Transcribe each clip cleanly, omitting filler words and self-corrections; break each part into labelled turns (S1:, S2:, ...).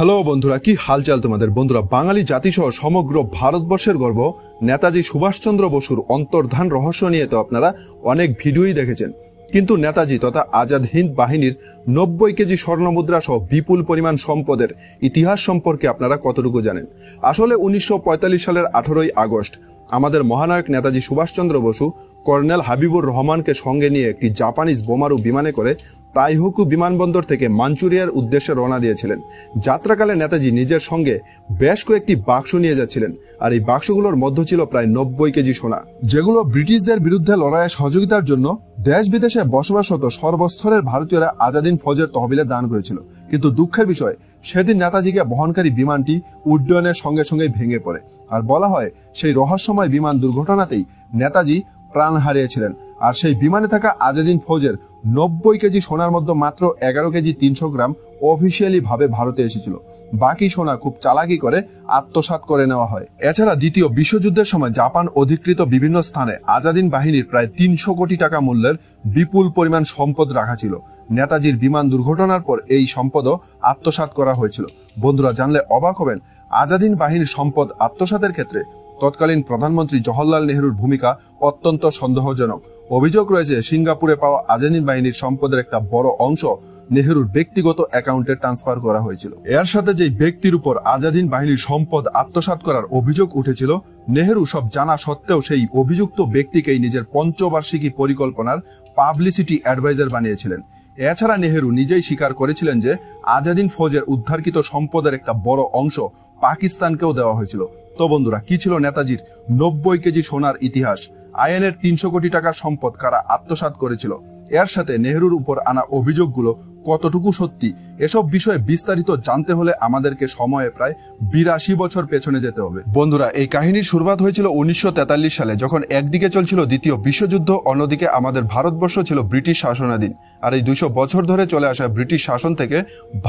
S1: Hello বন্ধুরা, কি হালচাল তোমাদের? বন্ধুরা, বাঙালি জাতিসহ সমগ্র ভারতবর্ষের গর্ব নেতাজি সুভাষচন্দ্র বসুর অন্তর্ধান রহস্য নিয়ে তো আপনারা অনেক ভিডিওই দেখেছেন, কিন্তু নেতাজি তথা আজাদ হিন্দ বাহিনীর 90 কেজি স্বর্ণমুদ্রা সহ বিপুল পরিমাণ সম্পদের ইতিহাস সম্পর্কে আপনারা কতটুকু জানেন? আসলে 1945 সালের 18ই আগস্ট আমাদের মহানায়ক নেতাজি সুভাষচন্দ্র বসু কর্নেল হাবিবুর রহমানকে সঙ্গে নিয়ে একটি জাপানিজ বোমারু বিমানে করে তাইহুকু বিমানবন্দর থেকে মাঞ্চুরিয়ার উদ্দেশ্যে রওনা দিয়েছিলেন। যাত্রাকালে নেতাজি নিজের সঙ্গে বেশ কয়েকটি বাক্স নিয়ে যাচ্ছিলেন, আর এই বাক্সগুলোর মধ্যে ছিল প্রায় 90 কেজি সোনা, যেগুলো ব্রিটিশদের বিরুদ্ধে লড়াইয়ে সহযোগিতার জন্য দেশ বিদেশে বসবাসরত সর্বস্তরের ভারতীয়রা আজাদিন ফৌজের তহবিলে দান করেছিল। কিন্তু দুঃখের বিষয়, সেদিন নেতাজিকে বহনকারী বিমানটি উড্ডয়নের সঙ্গে সঙ্গে ভেঙে পড়ে, আর বলা হয় সেই রহস্যময় বিমান দুর্ঘটনাতেই নেতাজি প্রাণ হারিয়েছিলেন। আর সেই বিমানে থাকা আজাদিন ফৌজের 90 কেজি সোনার মধ্যে মাত্র 11 কেজি 300 গ্রাম অফিসিয়ালি ভাবে ভারতে এসেছিল। বাকি সোনা খুব চালাকি করে আত্মসাৎ করে নেওয়া হয়। এছাড়া দ্বিতীয় বিশ্বযুদ্ধের সময় জাপান অধিকৃত বিভিন্ন স্থানে আজাদিন বাহিনীর প্রায় 300 কোটি টাকা মূল্যের বিপুল পরিমাণ সম্পদ রাখা ছিল। নেতাজির বিমান দুর্ঘটনার পর এই সম্পদও আত্মসাৎ করা হয়েছিল। বন্ধুরা, জানলে অবাক হবেন, আজাদিন বাহিনীর সম্পদ আত্মসাতের ক্ষেত্রে তৎকালীন প্রধানমন্ত্রী জওহরলাল নেহরুর ভূমিকা অত্যন্ত সন্দেহজনক। অভিযোগ রয়েছে, সিঙ্গাপুরে পাওয়া আজাদিন বাহিনীর সম্পদের একটা বড় অংশ নেহরুর ব্যক্তিগত অ্যাকাউন্টে ট্রান্সফার করা হয়েছিল। এর সাথে যে ব্যক্তির উপর আজাদিন বাহিনীর সম্পদ আত্মসাৎ করার অভিযোগ উঠেছিল, নেহরু সব জানা সত্ত্বেও সেই অভিযুক্ত ব্যক্তিকেই নিজের পঞ্চবার্ষিকী পরিকল্পনার পাবলিসিটি অ্যাডভাইজার বানিয়েছিলেন। এছাড়া নেহরু নিজেই স্বীকার করেছিলেন যে আজাদিন ফৌজের উদ্ধারকৃত সম্পদের একটা বড় অংশ পাকিস্তানকেও দেওয়া হয়েছিল। তো বন্ধুরা, কি ছিল নেতাজির 90 কেজি সোনার ইতিহাস? আইএনএর 300 কোটি টাকার সম্পদ কারা আত্মসাৎ করেছিল? এর সাথে নেহরুর উপর আনা অভিযোগগুলো কতটুকু সত্যি? এসব বিষয়ে বিস্তারিত জানতে হলে আমাদেরকে সময়ে প্রায় 82 বছর পেছনে যেতে হবে। বন্ধুরা, এই কাহিনীর শুরুয়াত হয়েছিল 1943 সালে, যখন একদিকে চলছিল দ্বিতীয় বিশ্বযুদ্ধ, অন্যদিকে আমাদের ভারতবর্ষ ছিল ব্রিটিশ শাসনাধীন। আর এই 200 বছর ধরে চলে আসা ব্রিটিশ শাসন থেকে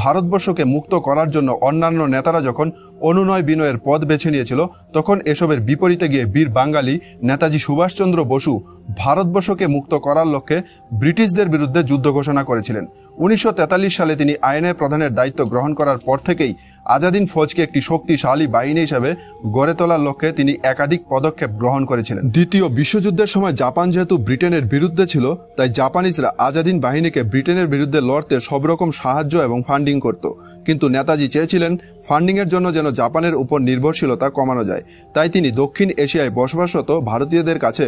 S1: ভারতবর্ষকে মুক্ত করার জন্য অন্যান্য নেতারা যখন অনুনয় বিনয়ের পথ বেছে নিয়েছিল, তখন এসবের বিপরীতে গিয়ে বীর বাঙালি নেতাজি সুভাষচন্দ্র বসু ভারতবর্ষকে মুক্ত করার লক্ষ্যে ব্রিটিশদের বিরুদ্ধে যুদ্ধ ঘোষণা করেছিলেন। 1943 সালে তিনি আইএনএ প্রধানের দায়িত্ব গ্রহণ করার পর থেকেই আজাদিন ফৌজকে একটি শক্তিশালী বাহিনী হিসেবে গড়ে তোলার লক্ষ্যে তিনি একাধিক পদক্ষেপ গ্রহণ করেছিলেন। দ্বিতীয় বিশ্বযুদ্ধের সময় জাপান যেহেতু ব্রিটেনের বিরুদ্ধে ছিল, তাই জাপানিজরা আজাদিন বাহিনীকে ব্রিটেনের বিরুদ্ধে লড়তে সব রকম সাহায্য এবং ফান্ডিং করত। কিন্তু নেতাজি চেয়েছিলেন ফান্ডিংয়ের জন্য যেন জাপানের উপর নির্ভরশীলতা কমানো যায়। তাই তিনি দক্ষিণ এশিয়ায় বসবাসরত ভারতীয়দের কাছে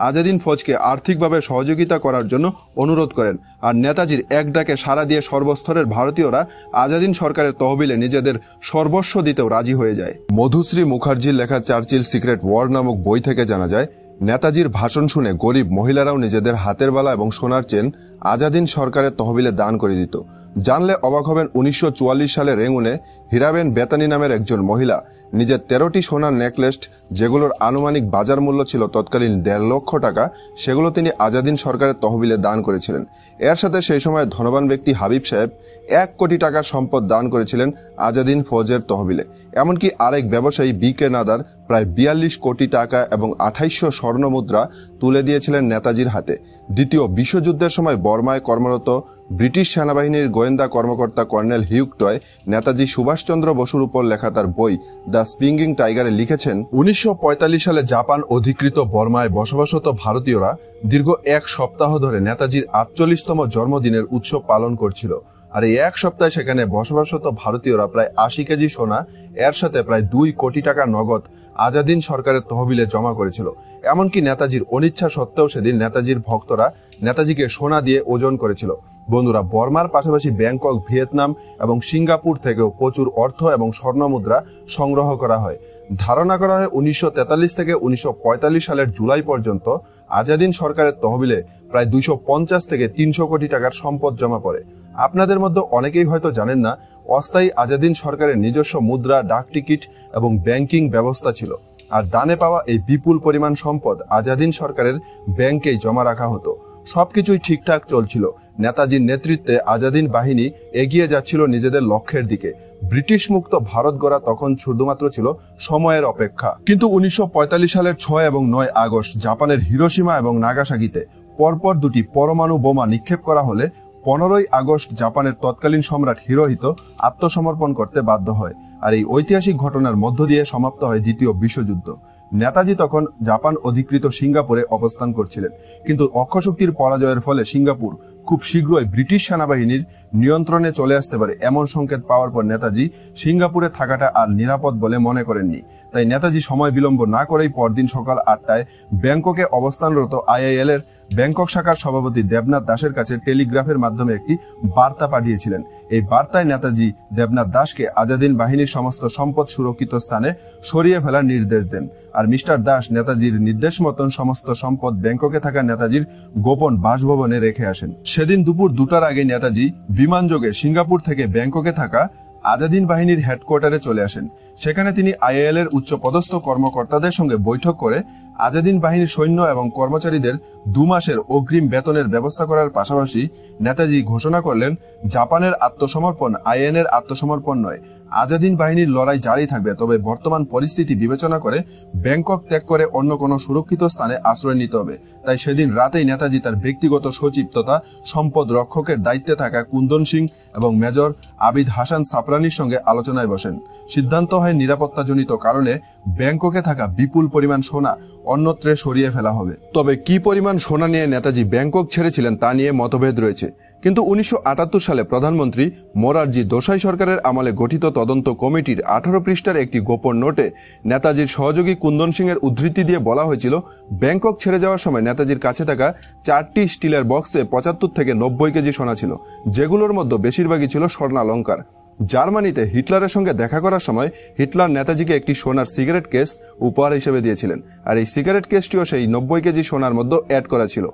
S1: আজাদিন ফৌজকে আর্থিকভাবে সহযোগিতা করার জন্য অনুরোধ করেন। আর নেতাজির এক ডাকে সাড়া দিয়ে সর্বস্তরের ভারতীয়রা আজাদিন সরকারের তহবিলে নিজেদের সর্বস্ব দিতেও রাজি হয়ে যায়। মধুশ্রী মুখার্জির লেখা চার্চিল সিক্রেট ওয়ার নামক বই থেকে জানা যায়, নেতাজির ভাষণ শুনে গরিব মহিলারাও নিজেদের হাতের বালা এবং সোনার চেন আজাদিন সরকারের তহবিলে দান করে দিত। জানলে অবাক হবেন, 1944 সালে রেঙ্গুনে হীরাবেন বেতানি নামের একজন মহিলা নিজের 13টি সোনার নেকলেস, যেগুলোর আনুমানিক বাজার মূল্য ছিল তৎকালীন 1.5 লক্ষ টাকা, সেগুলো তিনি আজাদিন সরকারের তহবিলে দান করেছিলেন। এর সাথে সেই সময় ধনবান ব্যক্তি হাবিব সাহেব 1 কোটি টাকার সম্পদ দান করেছিলেন আজাদিন ফৌজের তহবিলে। এমনকি আরেক ব্যবসায়ী বি.কে. নাদার প্রায় 42 কোটি টাকা এবং 2800 স্বর্ণ মুদ্রা তুলে দিয়েছিলেন নেতাজির হাতে। দ্বিতীয় বিশ্বযুদ্ধের সময় বর্মায় কর্মরত ব্রিটিশ সেনাবাহিনীর গোয়েন্দা কর্মকর্তা colonel Hugh Toye Netaji Subhash Chandra বসুর উপর লেখা তার বই দ্য স্প্রিঙ্গিং টাইগারে লিখেছেন, 1945 সালে জাপান অধিকৃত বর্মায় বসবাসরত ভারতীয়রা দীর্ঘ 1 সপ্তাহ ধরে নেতাজির 48তম জন্মদিনের উৎসব পালন করছিল। আর এই 1 সপ্তাহে সেখানে বসবাসরত ভারতীয়রা প্রায় 80 কেজি সোনা, এর সাথে প্রায় 2 কোটি টাকা নগদ আজাদিন সরকারের তহবিলে জমা করেছিল। এমনকি নেতাজির অনিচ্ছা সত্ত্বেও সেদিন নেতাজির ভক্তরা নেতাজিকে সোনা দিয়ে ওজন করেছিল। বন্ধুরা, বর্মার পাশাপাশি ব্যাংকক, ভিয়েতনাম এবং সিঙ্গাপুর থেকেও প্রচুর অর্থ এবং স্বর্ণ মুদ্রা সংগ্রহ করা হয়। ধারণা করা হয় 1943 থেকে 1945 সালের জুলাই পর্যন্ত আজাদিন সরকারের তহবিলে প্রায় 250 থেকে 300 কোটি টাকার সম্পদ জমা পড়ে। আপনাদের মধ্যে অনেকেই হয়তো জানেন না, অস্থায়ী আজাদিন সরকারের নিজস্ব মুদ্রা, ডাক টিকিট এবং ব্যাংকিং ব্যবস্থা ছিল। আর দানে পাওয়া এই বিপুল পরিমাণ সম্পদ আজাদিন সরকারের ব্যাংকেই জমা রাখা হতো। সবকিছুই ঠিকঠাক চলছিল। নেতাজির নেতৃত্বে আজাদিন বাহিনী এগিয়ে যাচ্ছিল নিজেদের লক্ষ্যের দিকে। ব্রিটিশ মুক্ত ভারত গড়া তখন শুধুমাত্র ছিল সময়ের অপেক্ষা। কিন্তু 1945 সালের 6 এবং 9 আগস্ট জাপানের হিরোশিমা এবং নাগাসাকিতে পরপর 2টি পরমাণু বোমা নিক্ষেপ করা হলে 15ই আগস্ট জাপানের তৎকালীন সম্রাট হিরোহিতো আত্মসমর্পণ করতে বাধ্য হয়, আর এই ঐতিহাসিক ঘটনার মধ্য দিয়ে সমাপ্ত হয় দ্বিতীয় বিশ্বযুদ্ধ। নেতাজি তখন জাপান অধিকৃত সিঙ্গাপুরে অবস্থান করছিলেন, কিন্তু অক্ষশক্তির পরাজয়ের ফলে সিঙ্গাপুর খুব শীঘ্রই ব্রিটিশ সেনাবাহিনীর নিয়ন্ত্রণে চলে আসতে পারে এমন সংকেত পাওয়ার পর নেতাজি সিঙ্গাপুরে থাকাটা আর নিরাপদ বলে মনে করেননি। তাই নেতাজি সময় বিলম্ব না করেই পরদিন সকাল 8টায় ব্যাংককে অবস্থানরত IIL এর ব্যাংকক শাখার সভাপতি দেবনাথ দাসের কাছে টেলিগ্রাফের মাধ্যমে একটি বার্তা পাঠিয়েছিলেন। এই বার্তায় নেতাজি দেবনাথ দাসকে আজাদিন বাহিনীর সমস্ত সম্পদ সুরক্ষিত স্থানে সরিয়ে ফেলার নির্দেশ দেন, আর মিস্টার দাস নেতাজির নির্দেশ মতন সমস্ত সম্পদ ব্যাংককে থাকা নেতাজির গোপন বাসভবনে রেখে আসেন। সেদিন দুপুর 2টার আগে নেতাজি বিমানযোগে সিঙ্গাপুর থেকে ব্যাংককে থাকা আজাদিন বাহিনীর হেডকোয়ার্টারে চলে আসেন। সেখানে তিনি IIL এর উচ্চপদস্থ কর্মকর্তাদের সঙ্গে বৈঠক করে আজাদিন বাহিনীর সৈন্য এবং কর্মচারীদের 2 মাসের অগ্রিম বেতনের ব্যবস্থা করার পাশাপাশি নেতাজি ঘোষণা করলেন, জাপানের আত্মসমর্পণ IIL এর আত্মসমর্পণ নয়, আজাদিন বাহিনীর লড়াই জারি থাকবে, তবে বর্তমান পরিস্থিতি বিবেচনা করে ব্যাংকক ত্যাগ করে অন্য কোনো সুরক্ষিত স্থানে আশ্রয় নিতে হবে। তাই সেদিন রাতেই নেতাজি তার ব্যক্তিগত সচিব তথা সম্পদ রক্ষকের দায়িত্বে থাকা কুন্দন সিং এবং মেজর আবিদ হাসান সাপরানির সঙ্গে আলোচনায় বসেন। সিদ্ধান্ত হয় নিরাপত্তাজনিত কারণে ব্যাংককে থাকা বিপুল পরিমাণ সোনা অন্যত্রে সরিয়ে ফেলা হবে। তবে কি পরিমাণ সোনা নিয়ে নেতাজি ব্যাংকক ছেড়েছিলেন তা নিয়ে মতভেদ রয়েছে। কিন্তু 1978 সালে প্রধানমন্ত্রী মোরারজি দেশাই সরকারের আমলে গঠিত তদন্ত কমিটির 18 পৃষ্ঠার একটি গোপন নোটে নেতাজির সহযোগী কুন্দন সিং এর উদ্ধৃতি দিয়ে বলা হয়েছিল, ব্যাংকক ছেড়ে যাওয়ার সময় নেতাজির কাছে থাকা 4টি স্টিলের বক্সে 75 থেকে 90 কেজি সোনা ছিল, যেগুলোর মধ্যে বেশিরভাগই ছিল স্বর্ণালঙ্কার। জার্মানিতে হিটলারের সঙ্গে দেখা করার সময় হিটলার নেতাজিকে একটি সোনার সিগারেট কেস উপহার হিসেবে দিয়েছিলেন, আর এই সিগারেট কেসটিও সেই 90 কেজি সোনার মধ্যে অ্যাড করা ছিল।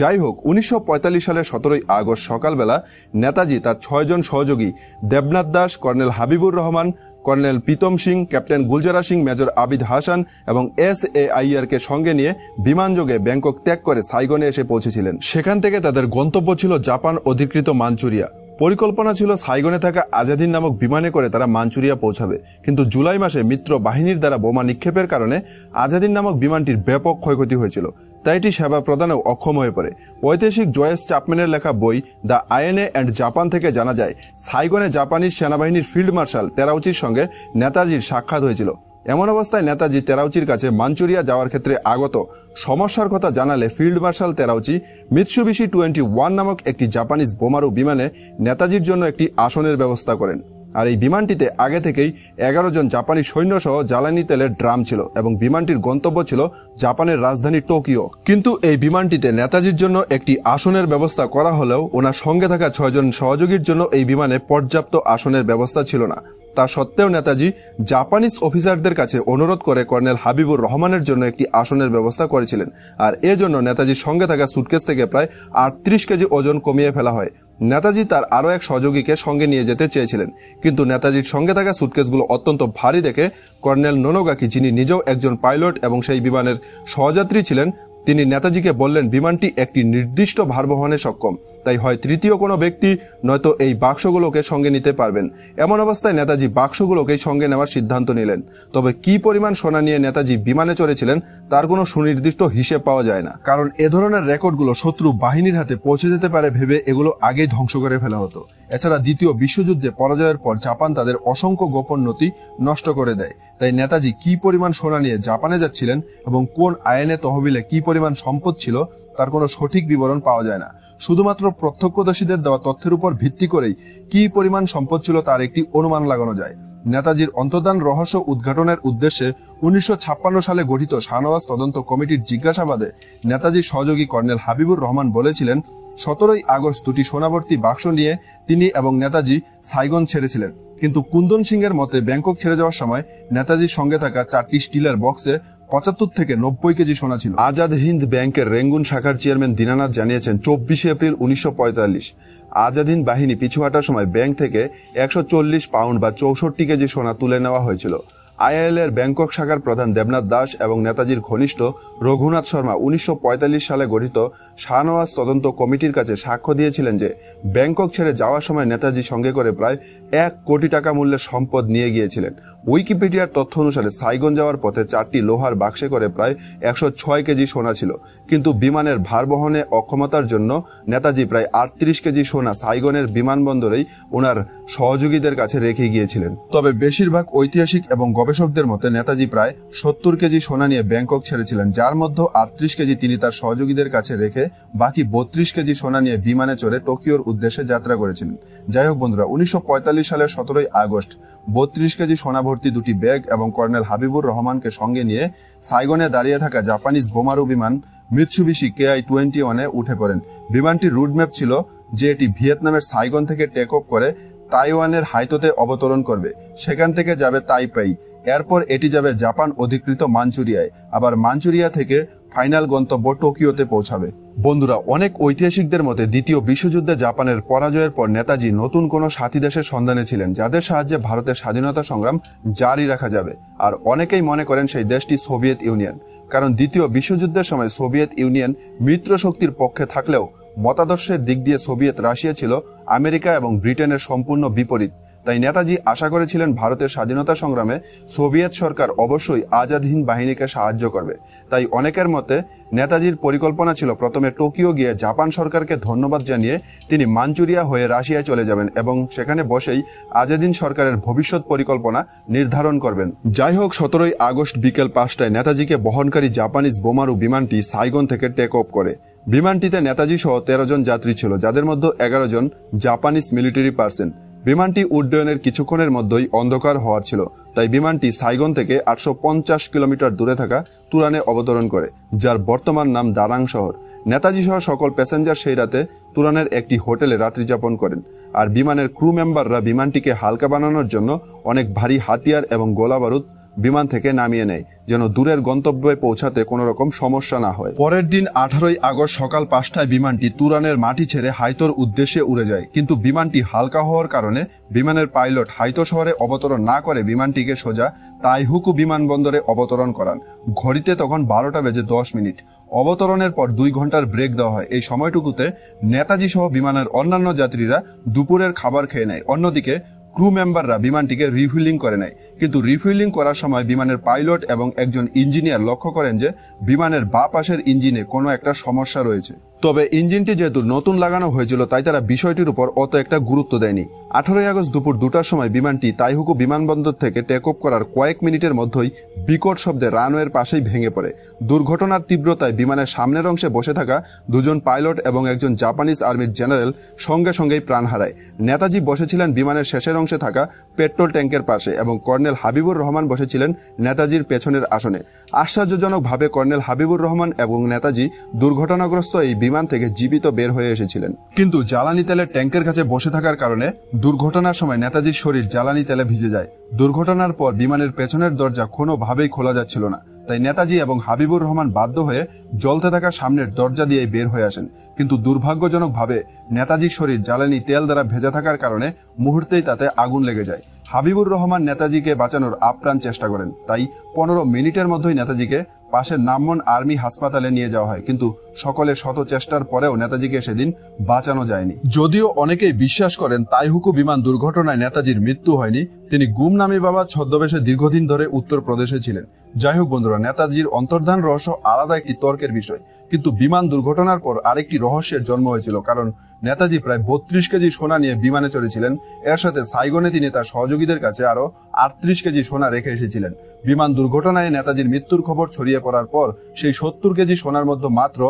S1: যাই হোক, 1945 সালের 17ই আগস্ট সকালবেলা নেতাজি তার 6 জন সহযোগী Debnath Das, colonel Habibur Rahman, colonel Pritam Singh, captain Gulzara Singh, major Abid Hasan এবং SAIR কে সঙ্গে নিয়ে বিমানযোগে ব্যাংকক ত্যাগ করে সাইগনে এসে পৌঁছেছিলেন। সেখান থেকে তাদের গন্তব্য ছিল জাপান অধিকৃত মাঞ্চুরিয়া। পরিকল্পনা ছিল সাইগনে থাকা আজাদিন নামক বিমানে করে তারা মাঞ্চুরিয়া পৌঁছাবে, কিন্তু জুলাই মাসে মিত্র বাহিনীর দ্বারা বোমা নিক্ষেপের কারণে আজাদিন নামক বিমানটির ব্যাপক ক্ষয়ক্ষতি হয়েছিল, তাই এটি সেবা প্রদানেও অক্ষম হয়ে পড়ে। ঐতিহাসিক জয়েস চ্যাপম্যানের লেখা বই দ্য INA অ্যান্ড জাপান থেকে জানা যায়, সাইগনে জাপানিজ সেনাবাহিনীর ফিল্ড মার্শাল তেরাউচির সঙ্গে নেতাজির সাক্ষাৎ হয়েছিল। এমন অবস্থায় নেতাজি তেরাউচির কাছে মাঞ্চুরিয়া যাওয়ার ক্ষেত্রে আগত সমস্যার কথা জানালে ফিল্ড মার্শাল তেরাউচি মিৎসুবিশি 21 নামক একটি জাপানিজ বোমারু বিমানে নেতাজির জন্য একটি আসনের ব্যবস্থা করেন। আর এই বিমানটিতে আগে থেকেই 11 জন জাপানি সৈন্য সহ জ্বালানি তেলের ড্রাম ছিল এবং বিমানটির গন্তব্য ছিল জাপানের রাজধানী টোকিও। কিন্তু এই বিমানটিতে নেতাজির জন্য একটি আসনের ব্যবস্থা করা হলেও ওনার সঙ্গে থাকা 6 জন সহযোগীর জন্য এই বিমানে পর্যাপ্ত আসনের ব্যবস্থা ছিল না। তা সত্ত্বেও নেতাজি জাপানিজ অফিসারদের কাছে অনুরোধ করে কর্নেল হাবিবুর রহমানের জন্য একটি আসনের ব্যবস্থা করেছিলেন, আর এজন্য নেতাজির সঙ্গে থাকা সুটকেস থেকে প্রায় 38 কেজি ওজন কমিয়ে ফেলা হয়। নেতাজি তার আরও এক সহযোগীকে সঙ্গে নিয়ে যেতে চেয়েছিলেন, কিন্তু নেতাজির সঙ্গে থাকা সুটকেসগুলো অত্যন্ত ভারী দেখে কর্নেল নোনোগাকি, যিনি নিজেও একজন পাইলট এবং সেই বিমানের সহযাত্রী ছিলেন, তিনি নেতাজিকে বললেন বিমানটি একটি নির্দিষ্ট ভার বহনে সক্ষম, তাই হয় তৃতীয় কোনো ব্যক্তি নয়তো এই বাক্সগুলোকে সঙ্গে নিতে পারবেন। এমন অবস্থায় নেতাজি বাক্সগুলোকেই সঙ্গে নেওয়ার সিদ্ধান্ত নিলেন। তবে কি পরিমাণ সোনা নিয়ে নেতাজি বিমানে চড়েছিলেন তার কোনো সুনির্দিষ্ট হিসেব পাওয়া যায় না, কারণ এ ধরনের রেকর্ডগুলো শত্রু বাহিনীর হাতে পৌঁছে যেতে পারে ভেবে এগুলো আগেই ধ্বংস করে ফেলা হতো। এছাড়া দ্বিতীয় বিশ্বযুদ্ধে পরাজয়ের পর জাপান তাদের অসংখ্য গোপন নথি নষ্ট করে দেয়, তাই নেতাজি কি পরিমাণ সোনা নিয়ে জাপানে যাচ্ছিলেন এবং কোন INA তহবিলে কি পরিমাণ সম্পদ ছিল তার কোনো সঠিক বিবরণ পাওয়া যায় না। শুধুমাত্র প্রত্যক্ষদর্শীদের দেওয়া তথ্যের উপর ভিত্তি করেই কি পরিমাণ সম্পদ ছিল তার একটি অনুমান লাগানো যায়। নেতাজির অন্তর্ধান রহস্য উদ্ঘাটনের উদ্দেশ্যে 1956 সালে গঠিত শাহনওয়াজ তদন্ত কমিটির জিজ্ঞাসাবাদে নেতাজির সহযোগী কর্নেল হাবিবুর রহমান বলেছিলেন, 17ই আগস্ট 2টি সোনাভর্তি বাক্স নিয়ে তিনি এবং নেতাজি সাইগন ছেড়েছিলেন, কিন্তু কুন্দন সিং এর মতে ব্যাংকক ছেড়ে যাওয়ার সময় নেতাজির সঙ্গে থাকা 4টি স্টিলের বক্সে 75 থেকে 90 কেজি সোনা ছিল। আজাদ হিন্দ ব্যাংকের রেঙ্গুন শাখার চেয়ারম্যান দীনানাথ জানিয়েছেন, 24 এপ্রিল 1945 আজাদ হিন্দ বাহিনী পিছু হাঁটার সময় ব্যাংক থেকে 140 পাউন্ড বা 64 কেজি সোনা তুলে নেওয়া হয়েছিল। আইএল এর ব্যাংকক শাখার প্রধান দেবনাথ দাস এবং নেতাজির ঘনিষ্ঠ রঘুনাথ শর্মা 1945 সালে গঠিত শাহনওয়াজ তদন্ত কমিটির কাছে সাক্ষ্য দিয়েছিলেন যে ব্যাংকক ছেড়ে যাওয়ার সময় নেতাজি সঙ্গে করে প্রায় 1 কোটি টাকা মূল্যের সম্পদ নিয়ে গিয়েছিলেন। উইকিপিডিয়ার তথ্য অনুসারে সাইগন যাওয়ার পথে 4টি লোহার বাক্সে করে প্রায় 106 কেজি সোনা ছিল, কিন্তু বিমানের ভার বহনে অক্ষমতার জন্য নেতাজি প্রায় 38 কেজি সোনা সাইগনের বিমানবন্দরেই ওনার সহযোগীদের কাছে রেখে গিয়েছিলেন। তবে বেশিরভাগ ঐতিহাসিক এবং গবেষকদের মতে নেতাজি প্রায় 70 কেজি সোনা নিয়ে ব্যাংকক ছেড়েছিলেন, যার মধ্যে 38 কেজি তিনি তার সহযোগীদের কাছে রেখে বাকি 32 কেজি সোনা নিয়ে বিমানে চড়ে টোকিওর উদ্দেশ্যে যাত্রা করেছিলেন। যাই হোক বন্ধুরা, 1945 সালের 17 আগস্ট 32 কেজি সোনা ভর্তি দুটি ব্যাগ এবং কর্নেল হাবিবুর রহমানকে সঙ্গে নিয়ে সাইগনে দাঁড়িয়ে থাকা জাপানিজ বোমারু বিমান মিৎসুবিশি KI-21 উঠে পড়েন। বিমানটির রুটম্যাপ ছিল যে এটি ভিয়েতনামের সাইগন থেকে টেক অফ করে তাইওয়ানের হাইতোতে অবতরণ করবে, সেখান থেকে যাবে তাইপেই, এরপর এটি যাবে জাপান অধিকৃত মাঞ্চুরিয়ায়, আবার মাঞ্চুরিয়া থেকে ফাইনাল গন্তব্য টোকিওতে পৌঁছাবে। বন্ধুরা, অনেক ঐতিহাসিকদের মতে দ্বিতীয় বিশ্বযুদ্ধে জাপানের পরাজয়ের পর নেতাজি নতুন কোনো সাথী দেশের সন্ধানে ছিলেন যাদের সাহায্যে ভারতের স্বাধীনতা সংগ্রাম জারি রাখা যাবে, আর অনেকেই মনে করেন সেই দেশটি সোভিয়েত ইউনিয়ন, কারণ দ্বিতীয় বিশ্বযুদ্ধের সময় সোভিয়েত ইউনিয়ন মিত্র শক্তির পক্ষে থাকলেও মতাদর্শের দিক দিয়ে সোভিয়েত রাশিয়া ছিল আমেরিকা এবং ব্রিটেনের সম্পূর্ণ বিপরীত। তাই নেতাজি আশা করেছিলেন ভারতের স্বাধীনতা সংগ্রামে সোভিয়েত সরকার অবশ্যই আজাদ হিন্দ বাহিনীকে সাহায্য করবে। তাই অনেকের মতে নেতাজির পরিকল্পনা ছিল প্রথমে টোকিও গিয়ে জাপান সরকারকে ধন্যবাদ জানিয়ে তিনি মাঞ্চুরিয়া হয়ে রাশিয়ায় চলে যাবেন এবং সেখানে বসেই আজাদ হিন্দ সরকারের ভবিষ্যৎ পরিকল্পনা নির্ধারণ করবেন। যাই হোক, 17 আগস্ট বিকেল 5টায় নেতাজিকে বহনকারী জাপানিজ বোমারু বিমানটি সাইগন থেকে টেক অফ করে। বিমানটিতে নেতাজি সহ 13 জন যাত্রী ছিল, যাদের মধ্যে 11 জন জাপানিজ মিলিটারি পার্সন। বিমানটি উড্ডয়নের কিছুক্ষণের মধ্যেই অন্ধকার হওয়ার ছিল, তাই বিমানটি সাইগন থেকে 850 কিলোমিটার দূরে থাকা তুরানে অবতরণ করে, যার বর্তমান নাম দারাং শহর। নেতাজি সহ সকল প্যাসেঞ্জার সেই রাতে তুরানের একটি হোটেলে রাত্রিযাপন করেন, আর বিমানের ক্রু মেম্বাররা বিমানটিকে হালকা বানানোর জন্য অনেক ভারী হাতিয়ার এবং গোলাবারুদ বিমান থেকে নামিয়ে নেয়, যেন দূরের গন্তব্যে পৌঁছাতে কোনো রকম সমস্যা না হয়। পরের দিন 18 আগস্ট সকাল 5টায় বিমানটি তুরানের মাটি ছেড়ে হাইতোর উদ্দেশ্যে উড়ে যায়, কিন্তু বিমানটি হালকা হওয়ার কারণে বিমানের পাইলট হাইতো শহরে অবতরণ না করে বিমানটিকে সোজা তাইহুকু বিমানবন্দরে অবতরণ করান। ঘড়িতে তখন 12:10। অবতরণের পর 2 ঘন্টার ব্রেক দেওয়া হয়। এই সময়টুকুতে নেতাজি সহ বিমানের অন্যান্য যাত্রীরা দুপুরের খাবার খেয়ে নেয়। অন্যদিকে ক্রু মেম্বাররা বিমানটিকে রিফুয়েলিং করে নেয়, কিন্তু রিফুয়েলিং করার সময় বিমানের পাইলট এবং একজন ইঞ্জিনিয়ার লক্ষ্য করেন যে বিমানের বাঁ পাশের ইঞ্জিনে কোনো একটা সমস্যা রয়েছে। তবে ইঞ্জিনটি যেহেতু নতুন লাগানো হয়েছিল তাই তারা বিষয়টির উপর অত একটা গুরুত্ব দেয়নি। 18 আগস্ট দুপুর 2টার সময় বিমানটি তাইহুকু বিমানবন্দর থেকে টেক অফ করার কয়েক মিনিটের মধ্যেই বিকট শব্দে রানওয়ের পাশেই ভেঙে পড়ে। দুর্ঘটনার তীব্রতায় বিমানের সামনের অংশে বসে থাকা 2 জন পাইলট এবং একজন জাপানিজ আর্মির জেনারেল সঙ্গে সঙ্গেই প্রাণ হারায়। নেতাজি বসেছিলেন বিমানের শেষের অংশে থাকা পেট্রোল ট্যাঙ্কের পাশে এবং কর্নেল হাবিবুর রহমান বসেছিলেন নেতাজির পেছনের আসনে। আশ্চর্যজনকভাবে কর্নেল হাবিবুর রহমান এবং নেতাজি দুর্ঘটনাগ্রস্ত এই বিমান থেকে জীবিত বের হয়ে এসেছিলেন, কিন্তু জ্বালানি তেলের ট্যাঙ্কের কাছে বসে থাকার কারণে দুর্ঘটনার সময় নেতাজির শরীর জ্বালানি তেলে ভিজে যায়। দুর্ঘটনার পর বিমানের পেছনের দরজা কোনোভাবেই খোলা যাচ্ছিল না, তাই নেতাজি এবং হাবিবুর রহমান বাধ্য হয়ে জ্বলতে থাকা সামনের দরজা দিয়ে বের হয়ে আসেন, কিন্তু দুর্ভাগ্যজনকভাবে নেতাজির শরীর জ্বালানি তেল দ্বারা ভেজা থাকার কারণে মুহূর্তেই তাতে আগুন লেগে যায়। হাবিবুর রহমান নেতাজিকে বাঁচানোর আপ্রাণ চেষ্টা করেন, তাই 15 মিনিটের মধ্যেই নেতাজিকে পাশের নামমন আর্মি হাসপাতালে নিয়ে যাওয়া হয়, কিন্তু সকলে শত চেষ্টার পরেও নেতাজিকে সেদিন বাঁচানো যায়নি। যদিও অনেকেই বিশ্বাস করেন তাইহুকু বিমান দুর্ঘটনায় নেতাজির মৃত্যু হয়নি, তিনি গুমনামি বাবা ছদ্মবেশে দীর্ঘদিন ধরে উত্তরপ্রদেশে ছিলেন। যাই হোক বন্ধুরা, নেতাজির অন্তর্ধান রহস্য আলাদা একটি তর্কের বিষয়, কিন্তু বিমান দুর্ঘটনার পর আরেকটি রহস্যের জন্ম হয়েছিল, কারণ নেতাজি প্রায় 32 কেজি সোনা নিয়ে বিমানে চড়েছিলেন। এর সাথে সাইগনে তিনি তার সহযোগীদের কাছে আরো 38 কেজি সোনা রেখে এসেছিলেন। বিমান দুর্ঘটনায় নেতাজির মৃত্যুর খবর ছড়িয়ে পড়ার পর সেই 70 কেজি সোনার মধ্যে মাত্র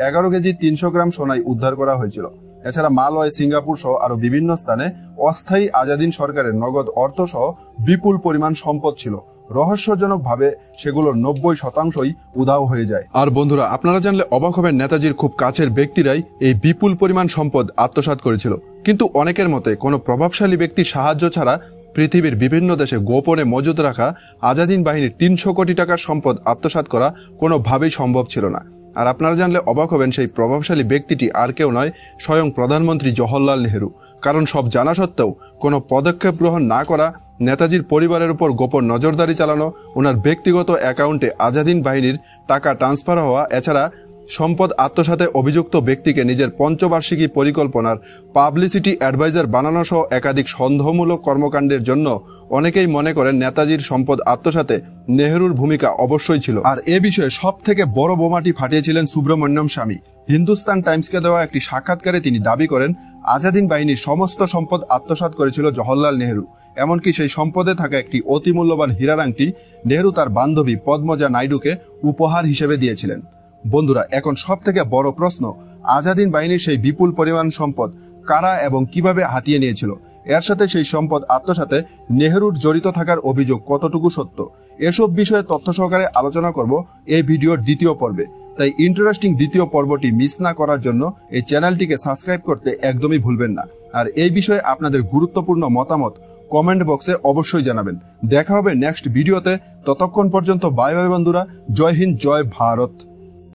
S1: 11 কেজি 300 গ্রাম সোনাই উদ্ধার করা হয়েছিল। এছাড়া মালয়, সিঙ্গাপুর সহ আরো বিভিন্ন স্থানে অস্থায়ী আজাদিন সরকারের নগদ অর্থ সহ বিপুল পরিমাণ সম্পদ ছিল। রহস্যজনকভাবে সেগুলোর 90%ই উধাও হয়ে যায়। আর বন্ধুরা, আপনারা জানলে অবাক হবেন, নেতাজির খুব কাছের ব্যক্তিরাই এই বিপুল পরিমাণ সম্পদ আত্মসাৎ করেছিল। কিন্তু অনেকের মতে কোনো প্রভাবশালী ব্যক্তির সাহায্য ছাড়া পৃথিবীর বিভিন্ন দেশে গোপনে মজুদ রাখা আজাদিন বাহিনীর 300 কোটি টাকার সম্পদ আত্মসাৎ করা কোনোভাবেই সম্ভব ছিল না। আর আপনারা জানলে অবাক হবেন, সেই প্রভাবশালী ব্যক্তিটি আর কেউ নয়, স্বয়ং প্রধানমন্ত্রী জওহরলাল নেহরু। কারণ সব জানা সত্ত্বেও কোনো পদক্ষেপ গ্রহণ না করা, নেতাজির পরিবারের উপর গোপন নজরদারি চালানো, ওনার ব্যক্তিগত অ্যাকাউন্টে আজাদ হিন্দ বাহিনীর টাকা ট্রান্সফার হওয়া, এছাড়া সম্পদ আত্মসাতে অভিযুক্ত ব্যক্তিকে নিজের পঞ্চবার্ষিকী পরিকল্পনার পাবলিসিটি অ্যাডভাইজার বানানো সহ একাধিক সন্দেহমূলক কর্মকাণ্ডের জন্য অনেকেই মনে করেন নেতাজির সম্পদ আত্মসাতে নেহরুর ভূমিকা অবশ্যই ছিল। আর এ বিষয়ে সব থেকে বড় বোমাটি ফাটিয়েছিলেন সুব্রমণ্যম স্বামী। হিন্দুস্তান টাইমসকে দেওয়া একটি সাক্ষাৎকারে তিনি দাবি করেন আজাদ হিন্দ বাহিনীর সমস্ত সম্পদ আত্মসাৎ করেছিল জওহরলাল নেহরু। এমনকি সেই সম্পদে থাকা একটি অতি মূল্যবান হীরার আংটি নেহরু তার বান্ধবী পদ্মজা নাইডুকে উপহার হিসেবে দিয়েছিলেন। বন্ধুরা, এখন সব থেকে বড় প্রশ্ন, আজাদ হিন্দ বাহিনীর সেই বিপুল পরিমাণ সম্পদ কারা এবং কিভাবে হাতিয়ে নিয়েছিল? এর সাথে সেই সম্পদ আত্মসাতে নেহরুর জড়িত থাকার অভিযোগ কতটুকু সত্য? এসব বিষয়ে তথ্য সহকারে আলোচনা করব এই ভিডিওর দ্বিতীয় পর্বে। তাই ইন্টারেস্টিং দ্বিতীয় পর্বটি মিস না করার জন্য এই চ্যানেলটিকে সাবস্ক্রাইব করতে একদমই ভুলবেন না। আর এই বিষয়ে আপনাদের গুরুত্বপূর্ণ মতামত কমেন্ট বক্সে অবশ্যই জানাবেন। দেখা হবে নেক্সট ভিডিওতে। ততক্ষণ পর্যন্ত বাই বাই বন্ধুরা। জয় হিন্দ, জয় ভারত।